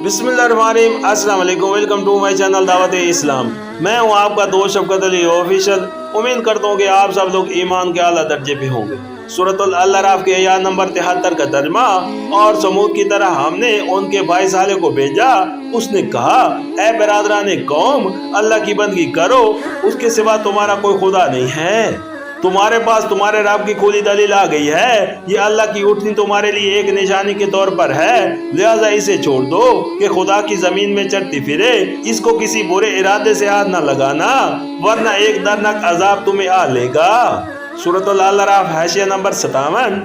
बिस्मिल्लाहिर्रहमानिर्रहीम, अस्सलाम वालेकुम। वेलकम टू माय चैनल दावत इस्लाम। मैं हूं आपका दोस्त शफकत अली ऑफिशियल। उम्मीद करता हूं कि आप सब लोग ईमान के आला दर्जे पे होंगे। सूरतुल अल-अराफ के आयत नंबर 73 का तर्जुमा। और समूद की तरह हमने उनके भाई साले को भेजा। उसने कहा, ऐ बिरादरान कौम, अल्लाह की बंदगी करो, उसके सिवा तुम्हारा कोई खुदा नहीं है। तुम्हारे पास तुम्हारे रब की खुली दलील आ गई है। ये अल्लाह की उठनी तुम्हारे लिए एक निशानी के तौर पर है, लिहाजा इसे छोड़ दो कि खुदा की जमीन में चढ़ती फिरे। इसको किसी बुरे इरादे से हाथ न लगाना, वरना एक दर्दनाक अजाब तुम्हें आ लेगा। सूरतुल अल-अराफ हाशिया नंबर 57।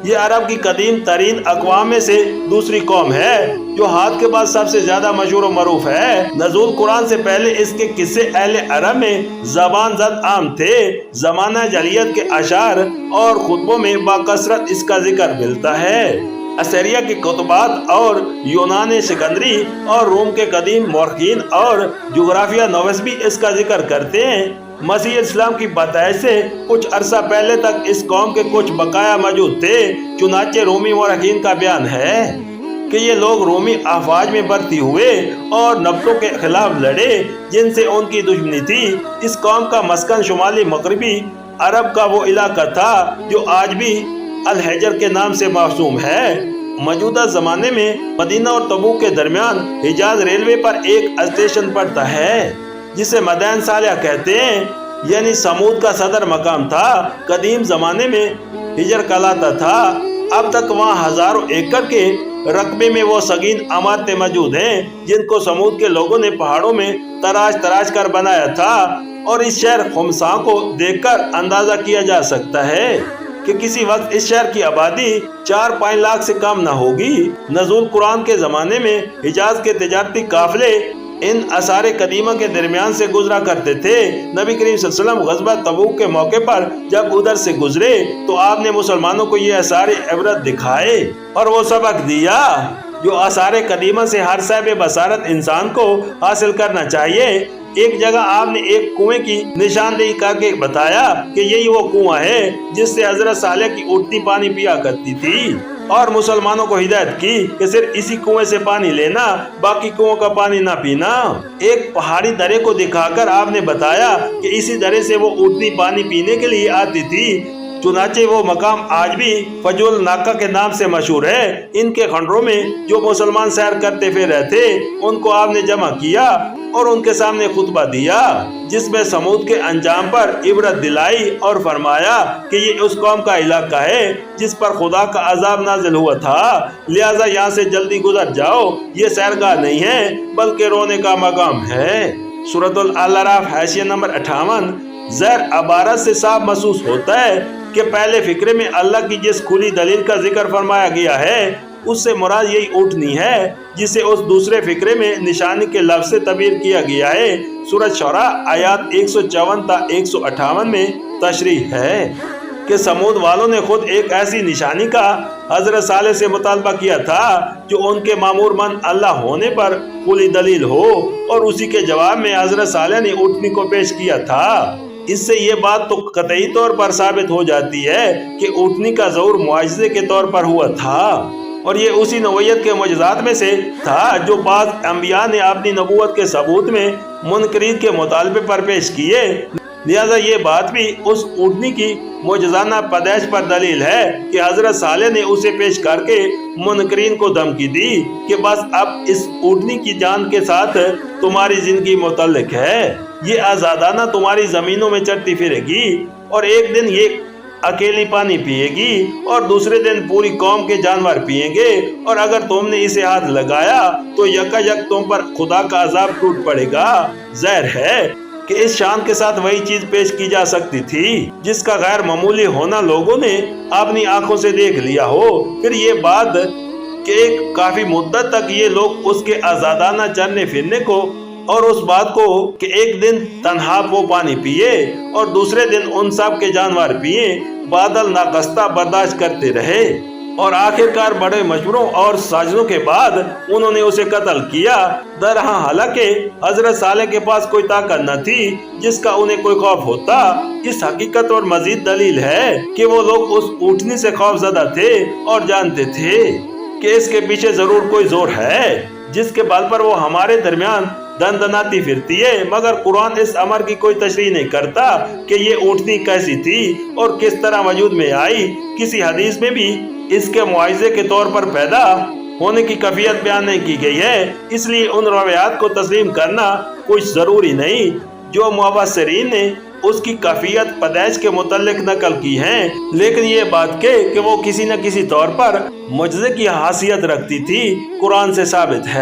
ये अरब की कदीम तरीन अक़वाम में से दूसरी कौम है जो हाथ के बाद सबसे ज्यादा मशहूर और मरूफ है। नज़ूल कुरान से पहले इसके किस्से अहले अरब में ज़बान ज़द आम थे। ज़माना जलियत के अशार और खुतबों में बाकसरत इसका जिक्र मिलता है। असरिया के कुतुबात और यूनान सिकंदरी और रोम के कदीम मौरखीन और जोग्राफिया नवस भी इसका जिक्र करते हैं। मसीह इस्लाम की बताए से कुछ अरसा पहले तक इस कौम के कुछ बकाया मौजूद थे। चुनाचे रोमी मौरखीन का बयान है कि ये लोग रोमी अफवाज में भर्ती हुए और नब्तों के खिलाफ लड़े जिनसे उनकी दुश्मनी थी। इस कौम का मस्कन शुमाली मगरबी अरब का वो इलाका था जो आज भी अल-हजर के नाम से मौसूम है। मौजूदा जमाने में मदीना और तबूक के दरमियान हिजाज रेलवे पर एक स्टेशन पड़ता है जिसे मदैन सालिया कहते हैं, यानी समूद का सदर मकाम था। कदीम जमाने में हिजर कहलाता था। अब तक वहाँ हजारों एकड़ के रकबे में वो सगीन इमारतें मौजूद हैं जिनको समूद के लोगों ने पहाड़ों में तराश कर बनाया था। और इस शहर खुमसा को देखकर अंदाजा किया जा सकता है कि किसी वक्त इस शहर की आबादी 4-5 लाख से कम न होगी। नज़ूल कुरान के जमाने में हिजाज के तिजारती काफिले इन असारे कदीमा के दरमियान से गुजरा करते थे। नबी करीम सल्लल्लाहु अलैहि वसल्लम गज़वा तबूक के मौके पर जब उधर से गुजरे तो आपने मुसलमानों को ये असारे इबरत दिखाए और वो सबक दिया जो असारे कदीमा से हर साहिब बसारत इंसान को हासिल करना चाहिए। एक जगह आपने एक कुएं की निशानदेही करके बताया कि यही वो कुआं है जिससे हजरत सालेह की उठनी पानी पिया करती थी, और मुसलमानों को हिदायत की कि सिर्फ इसी कुएं से पानी लेना, बाकी कुओं का पानी ना पीना। एक पहाड़ी दरे को दिखाकर आपने बताया कि इसी दरे से वो उठनी पानी पीने के लिए आती थी। चुनाचे वो मकाम आज भी फजूल नाका के नाम से मशहूर है। इनके खंडरों में जो मुसलमान सैर करते फिर रहते उनको आपने जमा किया और उनके सामने खुतबा दिया जिसमें समूद के अंजाम पर इबरत दिलाई और फरमाया कि ये उस कौम का इलाका है जिस पर खुदा का अजाब नाजिल हुआ था, लिहाजा यहाँ से जल्दी गुजर जाओ। ये सैरगाह नहीं है बल्कि रोने का मकाम है। सूरतुल अल-अराफ हाशिया नंबर 58। ज़ैर अबारत से साफ महसूस होता है कि पहले फिक्रे में अल्लाह की जिस खुली दलील का जिक्र फरमाया गया है उससे मुराद यही उठनी है जिसे उस दूसरे फिक्रे में निशानी के लफ्ज़ से तबीर किया गया है। सूरत शोरा आयत 154 ta 158 में तशरीह है कि समूद वालों ने खुद एक ऐसी निशानी का हजरत सालेह से मुतालबा किया था जो उनके मामूर मन अल्लाह होने पर खुली दलील हो, और उसी के जवाब में हजरत सालेह ने उठनी को पेश किया था। इससे ये बात तो कतई तौर पर साबित हो जाती है कि उठनी का ज़हूर मुआजिज़े के तौर पर हुआ था, और ये उसी नबूवत के मुजज़ात में से था जो बाज़ अंबिया ने अपनी नबूवत के सबूत में मुनकरीन के मुतालबे पर पेश किए। लिहाजा ये बात भी उस उठनी की मुजज़ाना पैदाइश पर दलील है कि हजरत सालेह ने उसे पेश करके मुनकरीन को धमकी दी कि बस अब इस उठनी की जान के साथ तुम्हारी जिंदगी मुतल्लिक है। ये आज़ादाना तुम्हारी ज़मीनों में चढ़ती फिरेगी और एक दिन ये अकेली पानी पिएगी और दूसरे दिन पूरी कौम के जानवर पिएंगे, और अगर तुमने इसे हाथ लगाया तो यकायक तुम पर खुदा का अजाब टूट पड़ेगा। ज़ाहिर है कि इस शान के साथ वही चीज पेश की जा सकती थी जिसका गैर मामूली होना लोगों ने अपनी आंखों से देख लिया हो। फिर ये बात कि एक काफी मुद्दत तक ये लोग उसके आजादाना चलने फिरने को और उस बात को कि एक दिन तन्हा वो पानी पिए और दूसरे दिन उन सब के जानवर पिए, बादल नाकस्ता बर्दाश्त करते रहे, और आखिरकार बड़े मशवरों और साजिशों के बाद उन्होंने उसे कत्ल किया। दरअसल हालांकि हजरत सालेह के पास कोई ताकत न थी जिसका उन्हें कोई खौफ होता। इस हकीकत और मजीद दलील है कि वो लोग उस उठनी से खौफजदा थे और जानते थे कि इसके पीछे जरूर कोई जोर है جس کے بل پر وہ ہمارے درمیان دندناتی پھرتی ہے، مگر قرآن اس امر کی کوئی تشریح نہیں کرتا کہ یہ اونٹنی کیسی تھی اور کس طرح وجود میں آئی۔ کسی حدیث میں بھی اس کے معاوضے کے طور پر پیدا ہونے کی کیفیت بیان نہیں کی گئی ہے، اس لیے ان روایات کو تسلیم کرنا کچھ ضروری نہیں جو مفسرین نے اس کی کیفیت پیدائش کے متعلق نقل کی ہیں، لیکن یہ بات کہ وہ کسی نہ کسی طور پر معجزے کی حیثیت رکھتی تھی قرآن سے ثابت ہے۔